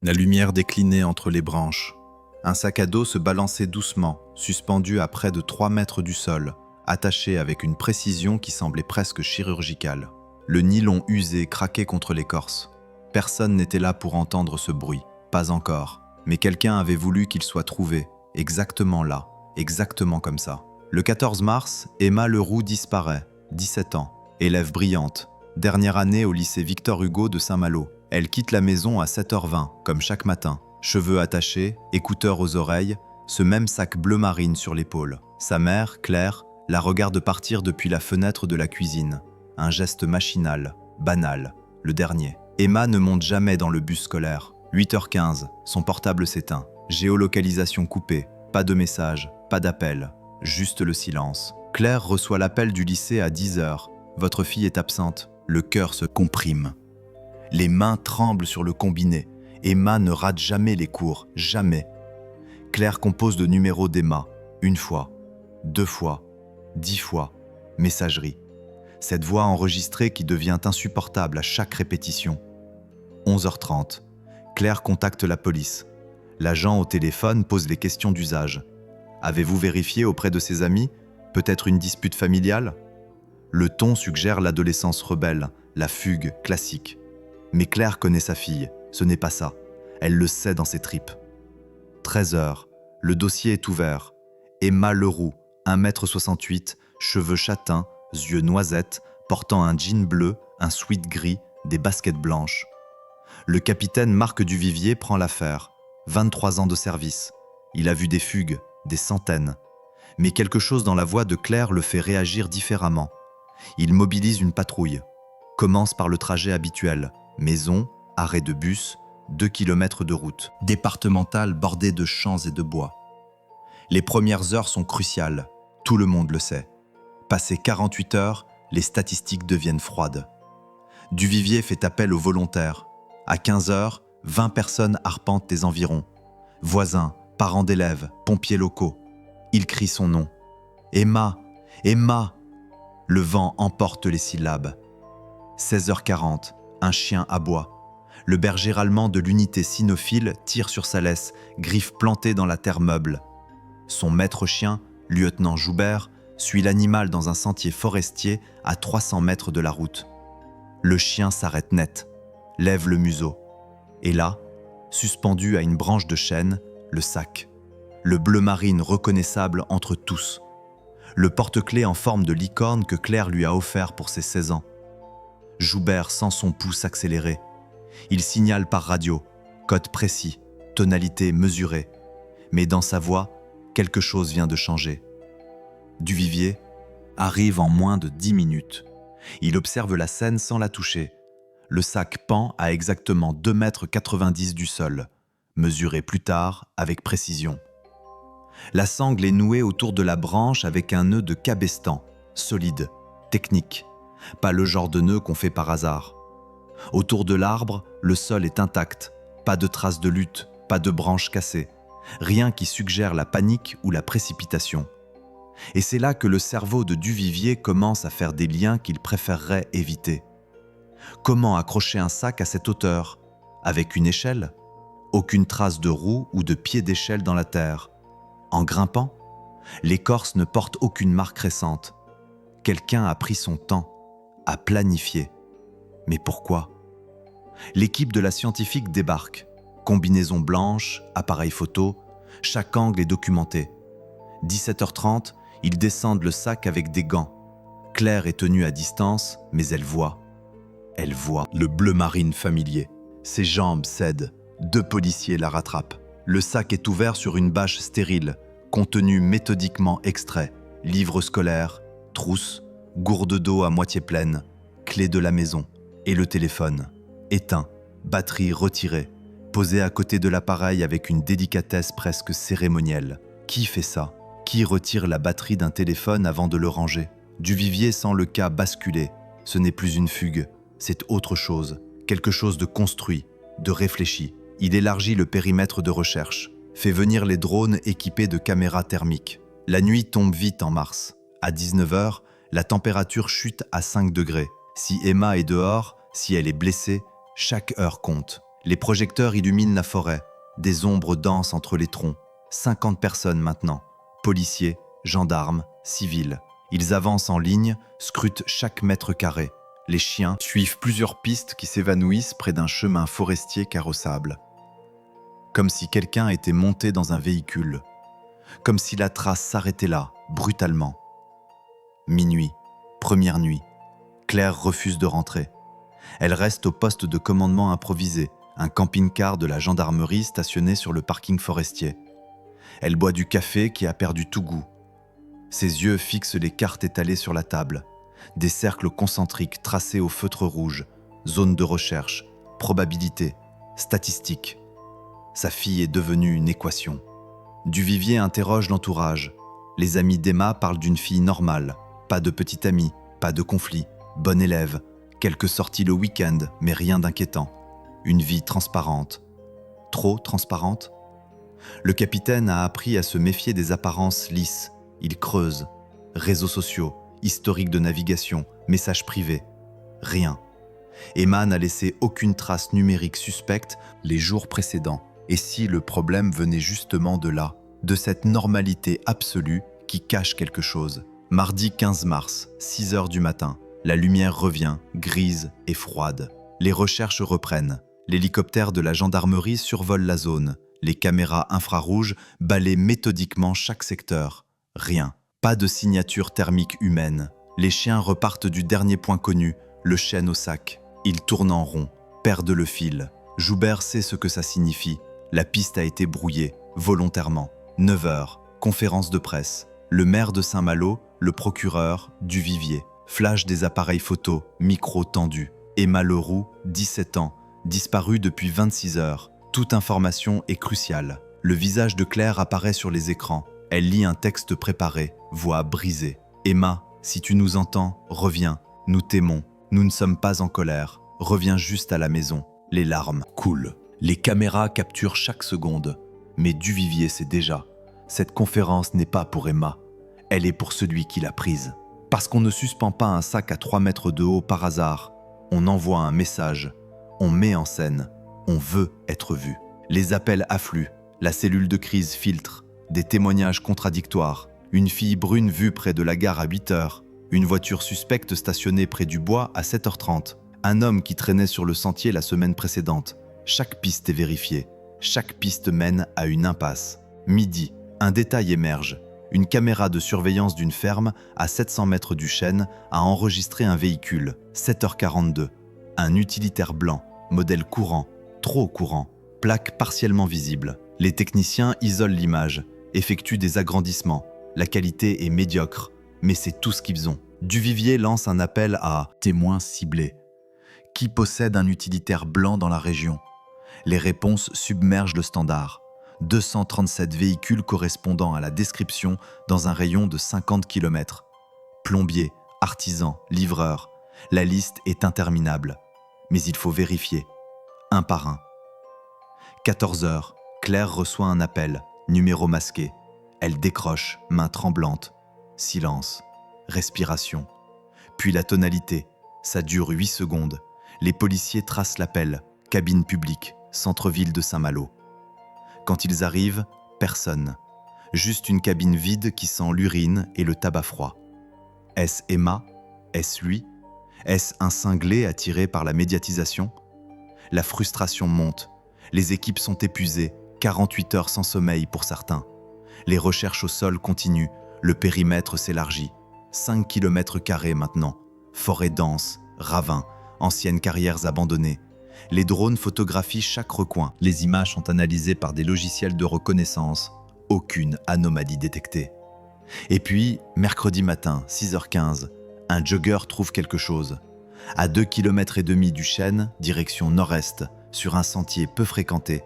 La lumière déclinait entre les branches. Un sac à dos se balançait doucement, suspendu à près de 3 mètres du sol, attaché avec une précision qui semblait presque chirurgicale. Le nylon usé craquait contre l'écorce. Personne n'était là pour entendre ce bruit, pas encore. Mais quelqu'un avait voulu qu'il soit trouvé, exactement là, exactement comme ça. Le 14 mars, Emma Leroux disparaît, 17 ans, élève brillante, dernière année au lycée Victor Hugo de Saint-Malo. Elle quitte la maison à 7h20, comme chaque matin. Cheveux attachés, écouteurs aux oreilles, ce même sac bleu marine sur l'épaule. Sa mère, Claire, la regarde partir depuis la fenêtre de la cuisine. Un geste machinal, banal, le dernier. Emma ne monte jamais dans le bus scolaire. 8h15, son portable s'éteint. Géolocalisation coupée, pas de message, pas d'appel, juste le silence. Claire reçoit l'appel du lycée à 10h. Votre fille est absente. Le cœur se comprime. Les mains tremblent sur le combiné. Emma ne rate jamais les cours, jamais. Claire compose de numéros d'Emma. 1 fois, 2 fois, 10 fois. Messagerie. Cette voix enregistrée qui devient insupportable à chaque répétition. 11h30. Claire contacte la police. L'agent au téléphone pose les questions d'usage. Avez-vous vérifié auprès de ses amis? Peut-être une dispute familiale? Le ton suggère l'adolescence rebelle, la fugue classique. Mais Claire connaît sa fille, ce n'est pas ça. Elle le sait dans ses tripes. 13h, le dossier est ouvert. Emma Leroux, 1m68, cheveux châtains, yeux noisettes, portant un jean bleu, un sweat gris, des baskets blanches. Le capitaine Marc Duvivier prend l'affaire. 23 ans de service. Il a vu des fugues, des centaines. Mais quelque chose dans la voix de Claire le fait réagir différemment. Il mobilise une patrouille. Commence par le trajet habituel. Maison, arrêt de bus, 2 km de route. Départementale bordée de champs et de bois. Les premières heures sont cruciales. Tout le monde le sait. Passé 48 heures, les statistiques deviennent froides. Duvivier fait appel aux volontaires. À 15h, 20 personnes arpentent les environs. Voisins, parents d'élèves, pompiers locaux. Ils crient son nom. Emma, Emma. Le vent emporte les syllabes. 16h40, un chien aboie. Le berger allemand de l'unité cynophile tire sur sa laisse, griffes plantées dans la terre meuble. Son maître chien, lieutenant Joubert, suit l'animal dans un sentier forestier à 300 mètres de la route. Le chien s'arrête net, lève le museau. Et là, suspendu à une branche de chêne, le sac. Le bleu marine reconnaissable entre tous. Le porte-clés en forme de licorne que Claire lui a offert pour ses 16 ans. Joubert sent son pouls s'accélérer. Il signale par radio, code précis, tonalité mesurée. Mais dans sa voix, quelque chose vient de changer. Duvivier arrive en moins de 10 minutes. Il observe la scène sans la toucher. Le sac pend à exactement 2,90 m du sol, mesuré plus tard avec précision. La sangle est nouée autour de la branche avec un nœud de cabestan, solide, technique, pas le genre de nœud qu'on fait par hasard. Autour de l'arbre, le sol est intact, pas de traces de lutte, pas de branches cassées, rien qui suggère la panique ou la précipitation. Et c'est là que le cerveau de Duvivier commence à faire des liens qu'il préférerait éviter. Comment accrocher un sac à cette hauteur? Avec une échelle? Aucune trace de roue ou de pied d'échelle dans la terre. En grimpant? L'écorce ne porte aucune marque récente. Quelqu'un a pris son temps, a planifié. Mais pourquoi? L'équipe de la scientifique débarque. Combinaison blanche, appareil photo, chaque angle est documenté. 17h30, ils descendent le sac avec des gants. Claire est tenue à distance, mais elle voit. Elle voit le bleu marine familier. Ses jambes cèdent. 2 policiers la rattrapent. Le sac est ouvert sur une bâche stérile, contenu méthodiquement extrait. Livres scolaires, trousses, gourde d'eau à moitié pleine, clé de la maison et le téléphone. Éteint, batterie retirée, posé à côté de l'appareil avec une délicatesse presque cérémonielle. Qui fait ça? Qui retire la batterie d'un téléphone avant de le ranger? Duvivier sent le cas basculer. Ce n'est plus une fugue, c'est autre chose. Quelque chose de construit, de réfléchi. Il élargit le périmètre de recherche, fait venir les drones équipés de caméras thermiques. La nuit tombe vite en mars. À 19h, la température chute à 5 degrés. Si Emma est dehors, si elle est blessée, chaque heure compte. Les projecteurs illuminent la forêt, des ombres dansent entre les troncs. 50 personnes maintenant, policiers, gendarmes, civils. Ils avancent en ligne, scrutent chaque mètre carré. Les chiens suivent plusieurs pistes qui s'évanouissent près d'un chemin forestier carrossable. Comme si quelqu'un était monté dans un véhicule. Comme si la trace s'arrêtait là, brutalement. Minuit, première nuit. Claire refuse de rentrer. Elle reste au poste de commandement improvisé, un camping-car de la gendarmerie stationné sur le parking forestier. Elle boit du café qui a perdu tout goût. Ses yeux fixent les cartes étalées sur la table. Des cercles concentriques tracés au feutre rouge, zone de recherche, probabilité, statistiques. Sa fille est devenue une équation. Duvivier interroge l'entourage. Les amis d'Emma parlent d'une fille normale. Pas de petite amie, pas de conflit, bonne élève, quelques sorties le week-end, mais rien d'inquiétant. Une vie transparente. Trop transparente ? Le capitaine a appris à se méfier des apparences lisses. Il creuse. Réseaux sociaux, historique de navigation, messages privés. Rien. Emma n'a laissé aucune trace numérique suspecte les jours précédents. Et si le problème venait justement de là, de cette normalité absolue qui cache quelque chose ? Mardi 15 mars, 6 heures du matin, la lumière revient, grise et froide. Les recherches reprennent. L'hélicoptère de la gendarmerie survole la zone. Les caméras infrarouges balaient méthodiquement chaque secteur. Rien. Pas de signature thermique humaine. Les chiens repartent du dernier point connu, le chêne au sac. Ils tournent en rond, perdent le fil. Joubert sait ce que ça signifie. La piste a été brouillée, volontairement. 9 heures, conférence de presse. Le maire de Saint-Malo, le procureur, Duvivier. Flash des appareils photo, micro tendu. Emma Leroux, 17 ans, disparue depuis 26 heures. Toute information est cruciale. Le visage de Claire apparaît sur les écrans. Elle lit un texte préparé, voix brisée. « Emma, si tu nous entends, reviens. Nous t'aimons. Nous ne sommes pas en colère. Reviens juste à la maison. » Les larmes coulent. Les caméras capturent chaque seconde. Mais Duvivier sait déjà. Cette conférence n'est pas pour Emma. Elle est pour celui qui l'a prise. Parce qu'on ne suspend pas un sac à 3 mètres de haut par hasard. On envoie un message. On met en scène. On veut être vu. Les appels affluent. La cellule de crise filtre. Des témoignages contradictoires. Une fille brune vue près de la gare à 8 heures. Une voiture suspecte stationnée près du bois à 7h30. Un homme qui traînait sur le sentier la semaine précédente. Chaque piste est vérifiée. Chaque piste mène à une impasse. Midi, un détail émerge. Une caméra de surveillance d'une ferme à 700 mètres du chêne a enregistré un véhicule. 7h42. Un utilitaire blanc, modèle courant, trop courant, plaque partiellement visible. Les techniciens isolent l'image, effectuent des agrandissements. La qualité est médiocre, mais c'est tout ce qu'ils ont. Duvivier lance un appel à témoins ciblés. Qui possède un utilitaire blanc dans la région ? Les réponses submergent le standard. 237 véhicules correspondant à la description dans un rayon de 50 km. Plombiers, artisans, livreurs. La liste est interminable. Mais il faut vérifier, un par un. 14 heures, Claire reçoit un appel, numéro masqué. Elle décroche, main tremblante. Silence, respiration. Puis la tonalité, ça dure 8 secondes. Les policiers tracent l'appel, cabine publique, centre-ville de Saint-Malo. Quand ils arrivent, personne. Juste une cabine vide qui sent l'urine et le tabac froid. Est-ce Emma ? Est-ce lui ? Est-ce un cinglé attiré par la médiatisation ? La frustration monte. Les équipes sont épuisées, 48 heures sans sommeil pour certains. Les recherches au sol continuent, le périmètre s'élargit. 5 km² maintenant. Forêt dense, ravins, anciennes carrières abandonnées. Les drones photographient chaque recoin. Les images sont analysées par des logiciels de reconnaissance. Aucune anomalie détectée. Et puis, mercredi matin, 6h15, un jogger trouve quelque chose. À 2,5 km du chêne, direction nord-est, sur un sentier peu fréquenté,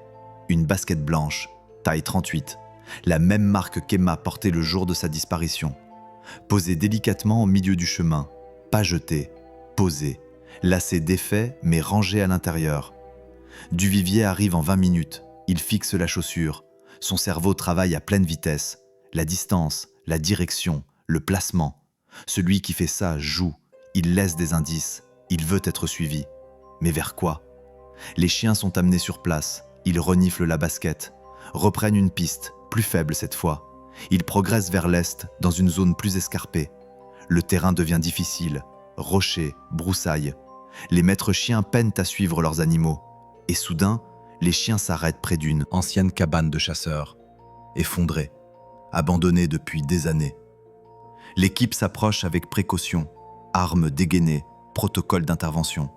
une basket blanche, taille 38, la même marque qu'Emma portait le jour de sa disparition. Posée délicatement au milieu du chemin, pas jetée, posée, lacet défait mais rangé à l'intérieur. Duvivier arrive en 20 minutes, il fixe la chaussure, son cerveau travaille à pleine vitesse, la distance, la direction, le placement. Celui qui fait ça joue, il laisse des indices, il veut être suivi. Mais vers quoi ? Les chiens sont amenés sur place, ils reniflent la basket, reprennent une piste, plus faible cette fois. Ils progressent vers l'est, dans une zone plus escarpée. Le terrain devient difficile, rochers, broussailles. Les maîtres chiens peinent à suivre leurs animaux. Et soudain, les chiens s'arrêtent près d'une ancienne cabane de chasseurs, effondrée, abandonnée depuis des années. L'équipe s'approche avec précaution, armes dégainées, protocole d'intervention.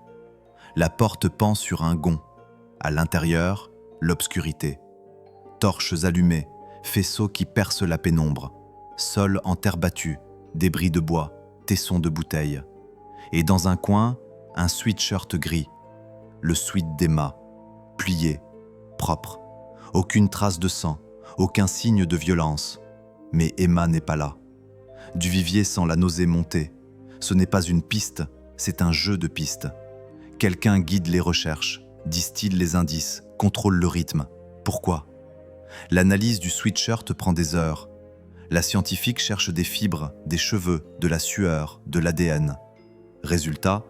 La porte pend sur un gond. À l'intérieur, l'obscurité. Torches allumées, faisceaux qui percent la pénombre. Sol en terre battue, débris de bois, tessons de bouteilles. Et dans un coin, un sweatshirt gris. Le sweat d'Emma, plié, propre. Aucune trace de sang, aucun signe de violence. Mais Emma n'est pas là. Duvivier sent la nausée monter. Ce n'est pas une piste, c'est un jeu de pistes. Quelqu'un guide les recherches, distille les indices, contrôle le rythme. Pourquoi ? L'analyse du sweatshirt prend des heures. La scientifique cherche des fibres, des cheveux, de la sueur, de l'ADN. Résultat,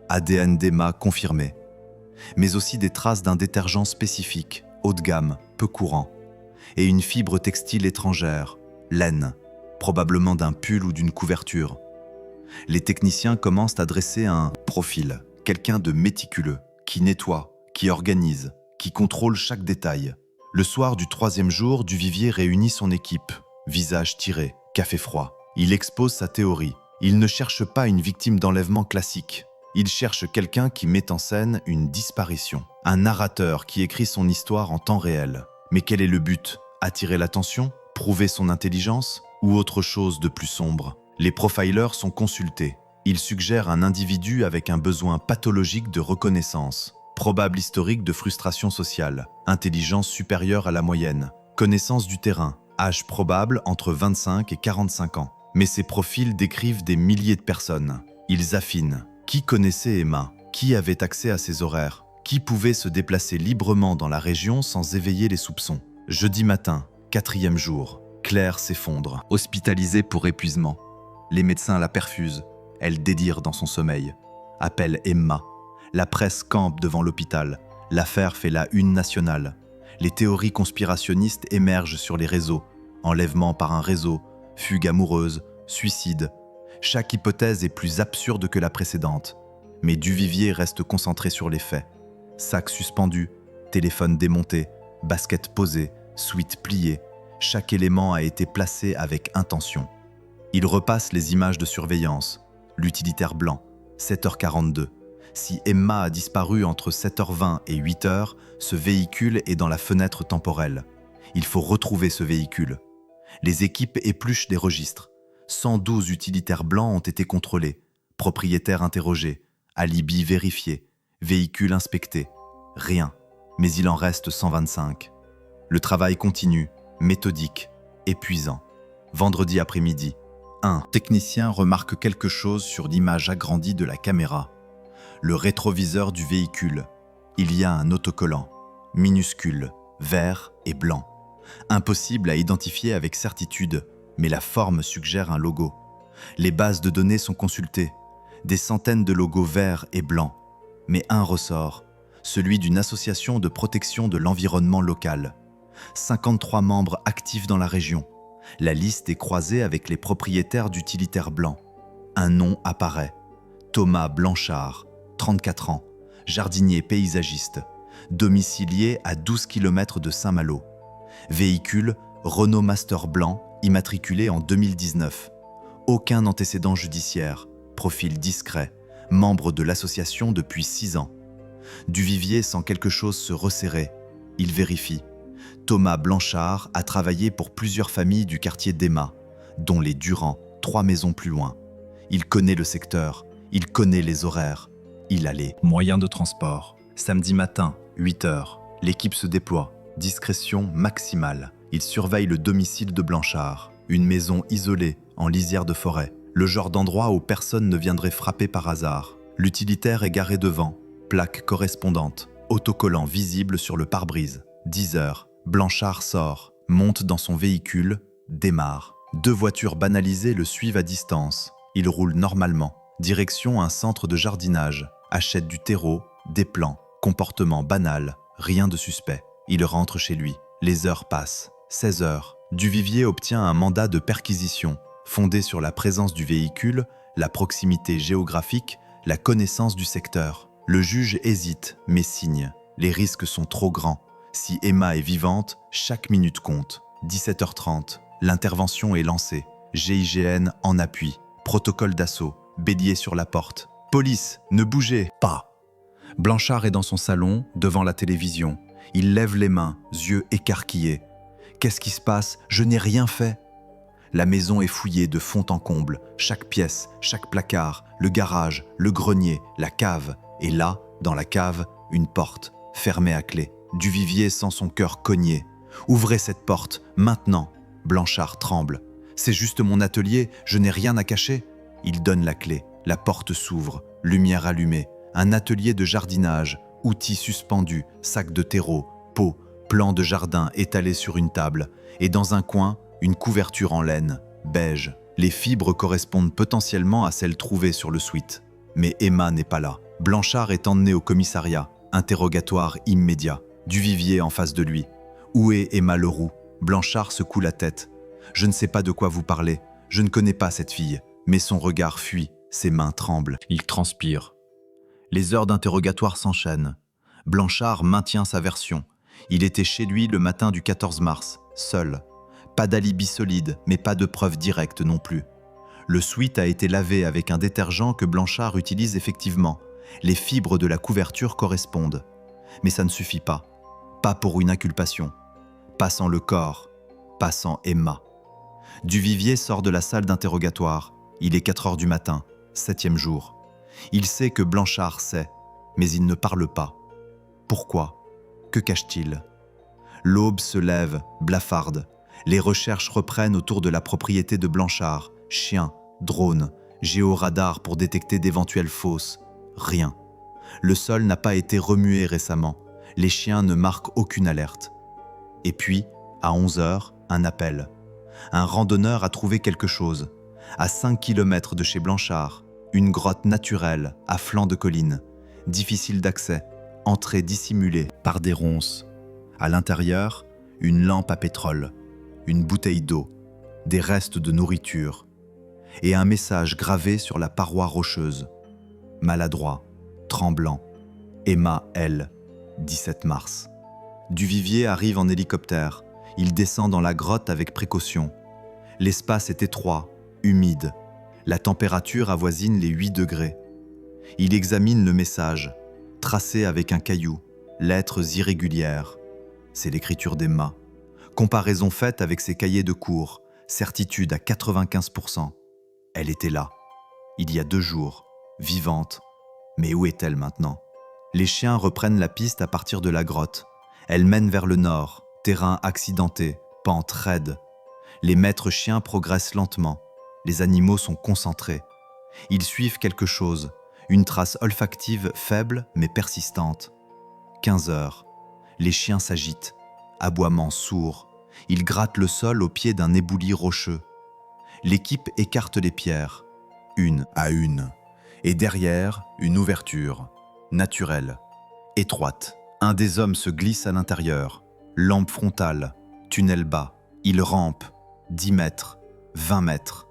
ADN d'Emma confirmé. Mais aussi des traces d'un détergent spécifique, haut de gamme, peu courant. Et une fibre textile étrangère, laine, probablement d'un pull ou d'une couverture. Les techniciens commencent à dresser un profil, quelqu'un de méticuleux, qui nettoie, qui organise, qui contrôle chaque détail. Le soir du 3e jour, Duvivier réunit son équipe, visage tiré, café froid. Il expose sa théorie. Il ne cherche pas une victime d'enlèvement classique. Il cherche quelqu'un qui met en scène une disparition. Un narrateur qui écrit son histoire en temps réel. Mais quel est le but ? Attirer l'attention ? Prouver son intelligence ? Ou autre chose de plus sombre ? Les profilers sont consultés. Ils suggèrent un individu avec un besoin pathologique de reconnaissance, probable historique de frustration sociale, intelligence supérieure à la moyenne, connaissance du terrain, âge probable entre 25 et 45 ans. Mais ces profils décrivent des milliers de personnes. Ils affinent. Qui connaissait Emma ? Qui avait accès à ses horaires ? Qui pouvait se déplacer librement dans la région sans éveiller les soupçons ? Jeudi matin, 4e jour, Claire s'effondre, hospitalisée pour épuisement. Les médecins la perfusent. Elle délire dans son sommeil. Appelle Emma. La presse campe devant l'hôpital. L'affaire fait la une nationale. Les théories conspirationnistes émergent sur les réseaux. Enlèvement par un réseau, fugue amoureuse, suicide. Chaque hypothèse est plus absurde que la précédente. Mais Duvivier reste concentré sur les faits. Sac suspendu, téléphone démonté, basket posée, suite pliée. Chaque élément a été placé avec intention. Il repasse les images de surveillance. L'utilitaire blanc, 7h42. Si Emma a disparu entre 7h20 et 8h, ce véhicule est dans la fenêtre temporelle. Il faut retrouver ce véhicule. Les équipes épluchent des registres. 112 utilitaires blancs ont été contrôlés. Propriétaires interrogés. Alibi vérifié. Véhicule inspecté. Rien. Mais il en reste 125. Le travail continue, méthodique, épuisant. Vendredi après-midi. Un technicien remarque quelque chose sur l'image agrandie de la caméra. Le rétroviseur du véhicule. Il y a un autocollant, minuscule, vert et blanc. Impossible à identifier avec certitude, mais la forme suggère un logo. Les bases de données sont consultées. Des centaines de logos verts et blancs. Mais un ressort, celui d'une association de protection de l'environnement local. 53 membres actifs dans la région. La liste est croisée avec les propriétaires d'utilitaires blancs. Un nom apparaît. Thomas Blanchard, 34 ans, jardinier paysagiste, domicilié à 12 km de Saint-Malo. Véhicule Renault Master blanc, immatriculé en 2019. Aucun antécédent judiciaire, profil discret, membre de l'association depuis 6 ans. Duvivier sent quelque chose se resserrer. Il vérifie. Thomas Blanchard a travaillé pour plusieurs familles du quartier d'Emma, dont les Durand, 3 maisons plus loin. Il connaît le secteur, il connaît les horaires. Il a les moyens de transport. Samedi matin, 8h, l'équipe se déploie. Discrétion maximale. Il surveille le domicile de Blanchard, une maison isolée, en lisière de forêt. Le genre d'endroit où personne ne viendrait frapper par hasard. L'utilitaire est garé devant, plaque correspondante, autocollant visible sur le pare-brise. 10h, Blanchard sort, monte dans son véhicule, démarre. 2 voitures banalisées le suivent à distance. Il roule normalement. Direction un centre de jardinage, achète du terreau, des plants. Comportement banal, rien de suspect. Il rentre chez lui. Les heures passent. 16 heures. Duvivier obtient un mandat de perquisition, fondé sur la présence du véhicule, la proximité géographique, la connaissance du secteur. Le juge hésite, mais signe. Les risques sont trop grands. Si Emma est vivante, chaque minute compte. 17h30, l'intervention est lancée. GIGN en appui. Protocole d'assaut. Bélier sur la porte. Police, ne bougez pas. Blanchard est dans son salon, devant la télévision. Il lève les mains, yeux écarquillés. Qu'est-ce qui se passe? Je n'ai rien fait. La maison est fouillée de fond en comble. Chaque pièce, chaque placard, le garage, le grenier, la cave. Et là, dans la cave, une porte, fermée à clé. Duvivier sent son cœur cogner. Ouvrez cette porte, maintenant. Blanchard tremble. C'est juste mon atelier, je n'ai rien à cacher. Il donne la clé. La porte s'ouvre, lumière allumée. Un atelier de jardinage, outils suspendus, sacs de terreau, pots, plans de jardin étalés sur une table. Et dans un coin, une couverture en laine, beige. Les fibres correspondent potentiellement à celles trouvées sur le suite. Mais Emma n'est pas là. Blanchard est emmené au commissariat. Interrogatoire immédiat. Duvivier en face de lui. Où est Emma Leroux? Blanchard secoue la tête. Je ne sais pas de quoi vous parlez. Je ne connais pas cette fille. Mais son regard fuit. Ses mains tremblent. Il transpire. Les heures d'interrogatoire s'enchaînent. Blanchard maintient sa version. Il était chez lui le matin du 14 mars, seul. Pas d'alibi solide, mais pas de preuve directe non plus. Le suite a été lavé avec un détergent que Blanchard utilise effectivement. Les fibres de la couverture correspondent. Mais ça ne suffit pas. Pas pour une inculpation. Pas sans le corps. Pas sans Emma. Duvivier sort de la salle d'interrogatoire. Il est 4 heures du matin, 7e jour. Il sait que Blanchard sait, mais il ne parle pas. Pourquoi? Que cache-t-il? L'aube se lève, blafarde. Les recherches reprennent autour de la propriété de Blanchard. Chiens, drones, géoradars pour détecter d'éventuelles fosses. Rien. Le sol n'a pas été remué récemment. Les chiens ne marquent aucune alerte. Et puis, à 11 heures, un appel. Un randonneur a trouvé quelque chose. À 5 km de chez Blanchard, une grotte naturelle à flanc de colline. Difficile d'accès, entrée dissimulée par des ronces. À l'intérieur, une lampe à pétrole, une bouteille d'eau, des restes de nourriture et un message gravé sur la paroi rocheuse. Maladroit, tremblant, Emma L., 17 mars. Duvivier arrive en hélicoptère. Il descend dans la grotte avec précaution. L'espace est étroit, humide. La température avoisine les 8 degrés. Il examine le message, tracé avec un caillou, lettres irrégulières. C'est l'écriture d'Emma. Comparaison faite avec ses cahiers de cours, certitude à 95%. Elle était là, il y a 2 jours, vivante. Mais où est-elle maintenant? Les chiens reprennent la piste à partir de la grotte. Elle mène vers le nord, terrain accidenté, pente raide. Les maîtres chiens progressent lentement. Les animaux sont concentrés. Ils suivent quelque chose, une trace olfactive faible mais persistante. 15 heures. Les chiens s'agitent, aboiement sourd. Ils grattent le sol au pied d'un éboulis rocheux. L'équipe écarte les pierres, une à une. Et derrière, une ouverture, naturelle, étroite. Un des hommes se glisse à l'intérieur. Lampe frontale, tunnel bas. Il rampe, 10 mètres, 20 mètres.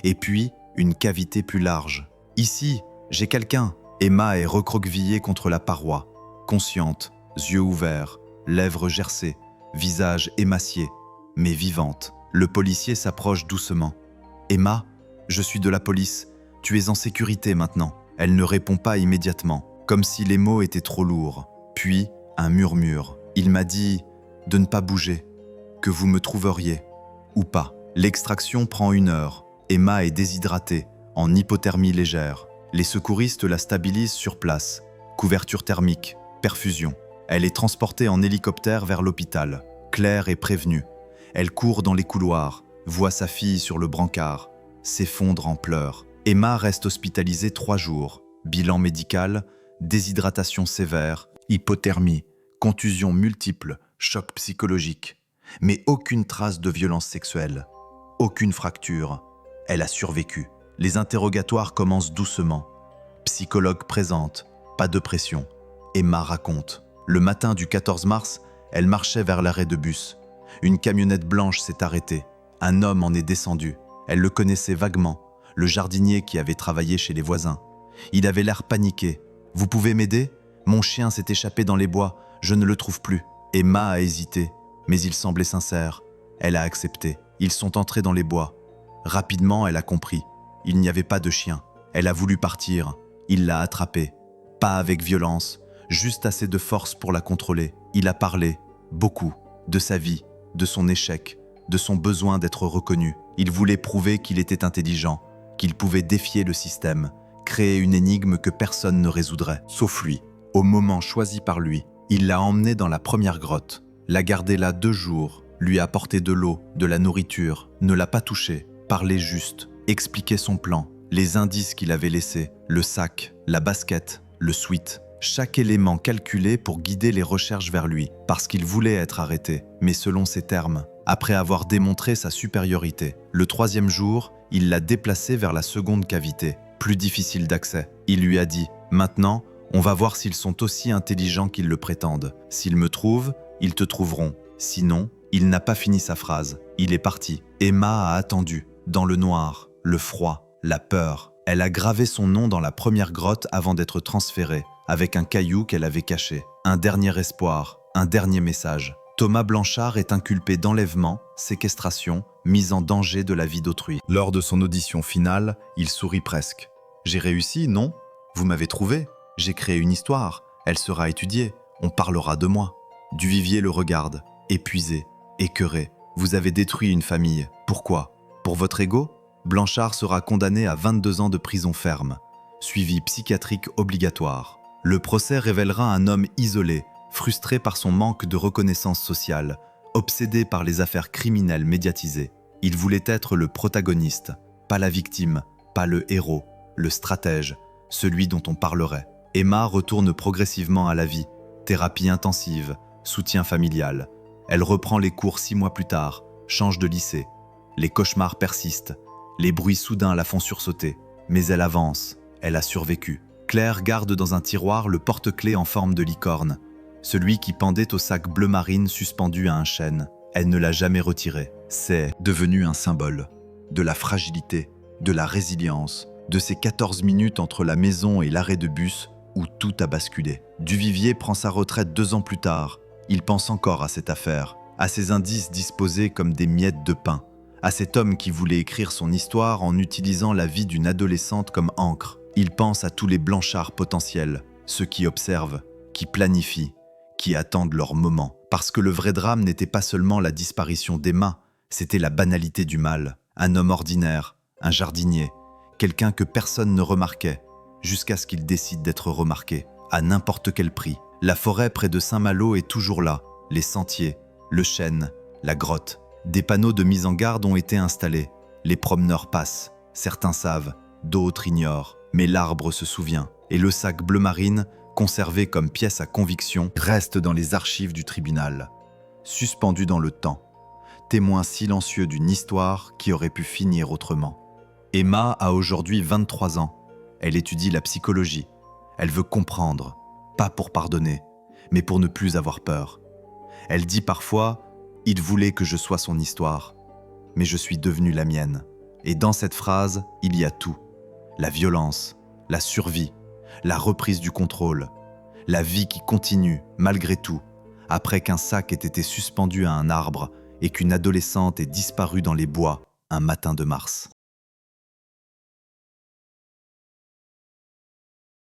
Et puis, une cavité plus large. Ici, j'ai quelqu'un. Emma est recroquevillée contre la paroi, consciente, yeux ouverts, lèvres gercées, visage émacié, mais vivante. Le policier s'approche doucement. Emma, je suis de la police. Tu es en sécurité maintenant. Elle ne répond pas immédiatement, comme si les mots étaient trop lourds. Puis, un murmure. Il m'a dit de ne pas bouger, que vous me trouveriez, ou pas. L'extraction prend 1 heure. Emma est déshydratée, en hypothermie légère. Les secouristes la stabilisent sur place. Couverture thermique, perfusion. Elle est transportée en hélicoptère vers l'hôpital. Claire est prévenue. Elle court dans les couloirs, voit sa fille sur le brancard, s'effondre en pleurs. Emma reste hospitalisée 3 jours. Bilan médical, déshydratation sévère, hypothermie, contusions multiples, choc psychologique. Mais aucune trace de violence sexuelle. Aucune fracture. Elle a survécu. Les interrogatoires commencent doucement. Psychologue présente, pas de pression. Emma raconte. Le matin du 14 mars, elle marchait vers l'arrêt de bus. Une camionnette blanche s'est arrêtée. Un homme en est descendu. Elle le connaissait vaguement, le jardinier qui avait travaillé chez les voisins. Il avait l'air paniqué. « Vous pouvez m'aider ? Mon chien s'est échappé dans les bois, je ne le trouve plus. » Emma a hésité, mais il semblait sincère. Elle a accepté. Ils sont entrés dans les bois. Rapidement, elle a compris. Il n'y avait pas de chien. Elle a voulu partir. Il l'a attrapée. Pas avec violence, juste assez de force pour la contrôler. Il a parlé, beaucoup, de sa vie, de son échec, de son besoin d'être reconnu. Il voulait prouver qu'il était intelligent, qu'il pouvait défier le système, créer une énigme que personne ne résoudrait, sauf lui. Au moment choisi par lui, il l'a emmenée dans la première grotte, l'a gardée là 2 jours, lui a apporté de l'eau, de la nourriture, ne l'a pas touchée, parlait juste, expliquait son plan, les indices qu'il avait laissés, le sac, la basket, le sweat. Chaque élément calculé pour guider les recherches vers lui, parce qu'il voulait être arrêté, mais selon ses termes. Après avoir démontré sa supériorité, le 3e jour, il l'a déplacé vers la seconde cavité, plus difficile d'accès. Il lui a dit « Maintenant, on va voir s'ils sont aussi intelligents qu'ils le prétendent. S'ils me trouvent, ils te trouveront. Sinon, il n'a pas fini sa phrase. Il est parti. » Emma a attendu, dans le noir, le froid, la peur. Elle a gravé son nom dans la première grotte avant d'être transférée, avec un caillou qu'elle avait caché. Un dernier espoir, un dernier message. Thomas Blanchard est inculpé d'enlèvement, séquestration, mise en danger de la vie d'autrui. Lors de son audition finale, il sourit presque. « J'ai réussi, non ? Vous m'avez trouvé ? J'ai créé une histoire. Elle sera étudiée. On parlera de moi. » Duvivier le regarde, épuisé, écœuré. « Vous avez détruit une famille. Pourquoi ? Pour votre ego ? » Blanchard sera condamné à 22 ans de prison ferme, suivi psychiatrique obligatoire. Le procès révélera un homme isolé, frustré par son manque de reconnaissance sociale, obsédé par les affaires criminelles médiatisées. Il voulait être le protagoniste, pas la victime, pas le héros, le stratège, celui dont on parlerait. Emma retourne progressivement à la vie, thérapie intensive, soutien familial. Elle reprend les cours 6 mois plus tard, change de lycée. Les cauchemars persistent, les bruits soudains la font sursauter, mais elle avance, elle a survécu. Claire garde dans un tiroir le porte-clés en forme de licorne, celui qui pendait au sac bleu marine suspendu à un chêne. Elle ne l'a jamais retiré. C'est devenu un symbole de la fragilité, de la résilience, de ces 14 minutes entre la maison et l'arrêt de bus où tout a basculé. Duvivier prend sa retraite 2 ans plus tard. Il pense encore à cette affaire, à ces indices disposés comme des miettes de pain, à cet homme qui voulait écrire son histoire en utilisant la vie d'une adolescente comme encre. Il pense à tous les Blanchards potentiels, ceux qui observent, qui planifient, qui attendent leur moment. Parce que le vrai drame n'était pas seulement la disparition d'Emma, c'était la banalité du mal. Un homme ordinaire, un jardinier, quelqu'un que personne ne remarquait, jusqu'à ce qu'il décide d'être remarqué, à n'importe quel prix. La forêt près de Saint-Malo est toujours là, les sentiers, le chêne, la grotte. Des panneaux de mise en garde ont été installés. Les promeneurs passent, certains savent, d'autres ignorent. Mais l'arbre se souvient, et le sac bleu marine, conservé comme pièce à conviction, reste dans les archives du tribunal, suspendu dans le temps, témoin silencieux d'une histoire qui aurait pu finir autrement. Emma a aujourd'hui 23 ans. Elle étudie la psychologie. Elle veut comprendre, pas pour pardonner, mais pour ne plus avoir peur. Elle dit parfois « Il voulait que je sois son histoire, mais je suis devenue la mienne. » Et dans cette phrase, il y a tout. La violence, la survie, la reprise du contrôle, la vie qui continue malgré tout, après qu'un sac ait été suspendu à un arbre et qu'une adolescente ait disparu dans les bois un matin de mars.